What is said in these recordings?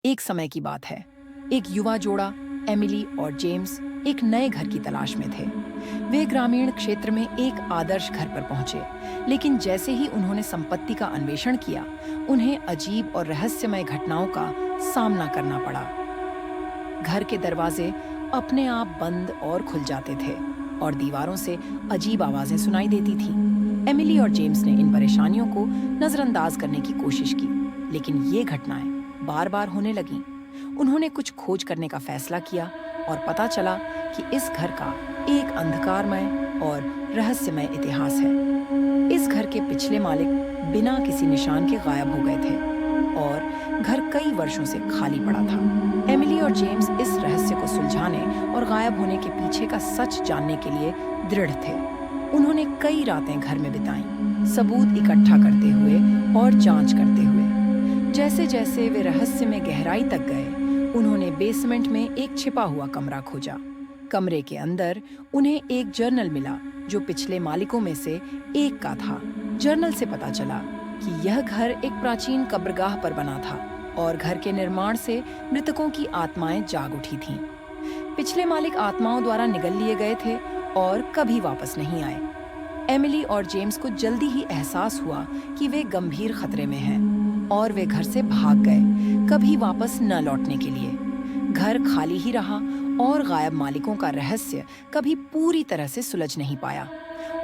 एक समय की बात है। एक युवा जोड़ा एमिली और जेम्स एक नए घर की तलाश में थे। वे ग्रामीण क्षेत्र में एक आदर्श घर पर पहुंचे, लेकिन जैसे ही उन्होंने संपत्ति का अन्वेषण किया, उन्हें अजीब और रहस्यमय घटनाओं का सामना करना पड़ा। घर के दरवाजे अपने आप बंद और खुल जाते थे और दीवारों से अजीब आवाजें सुनाई देती थीं। एमिली और जेम्स ने इन परेशानियों को नजरअंदाज करने की कोशिश की, लेकिन ये घटनाएं बार-बार होने लगीं। उन्होंने कुछ खोज करने का फैसला किया और पता चला कि इस घर का एक अंधकारमय और रहस्यमय इतिहास है। इस घर के पिछले मालिक बिना किसी निशान के गायब हो गए थे और घर कई वर्षों से खाली पड़ा था। एमिली और जेम्स इस रहस्य को सुलझाने और गायब होने के पीछे का सच जानने के लिए दृढ़ थे। उन्होंने कई रातें घर में बिताईं, सबूत इकट्ठा करते हुए और जांच करते हुए। जैसे जैसे वे रहस्य में गहराई तक गए, उन्होंने बेसमेंट में एक छिपा हुआ कमरा खोजा। कमरे के अंदर उन्हें एक जर्नल मिला जो पिछले मालिकों में से एक का था। जर्नल से पता चला कि यह घर एक प्राचीन कब्रगाह पर बना था और घर के निर्माण से मृतकों की आत्माएं जाग उठी थीं। पिछले मालिक आत्माओं द्वारा निगल लिए गए थे और कभी वापस नहीं आए। एमिली और जेम्स को जल्दी ही एहसास हुआ कि वे गंभीर खतरे में हैं और वे घर से भाग गए, कभी वापस न लौटने के लिए। घर खाली ही रहा और गायब मालिकों का रहस्य कभी पूरी तरह से सुलझ नहीं पाया।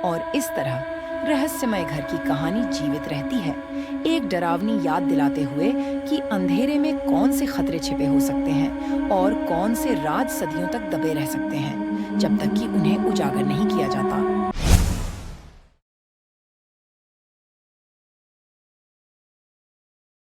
और इस तरह रहस्यमय घर की कहानी जीवित रहती है, एक डरावनी याद दिलाते हुए कि अंधेरे में कौन से खतरे छिपे हो सकते हैं और कौन से राज सदियों तक दबे रह सकते हैं, जब तक कि उन्हें उजागर नहीं किया जाता।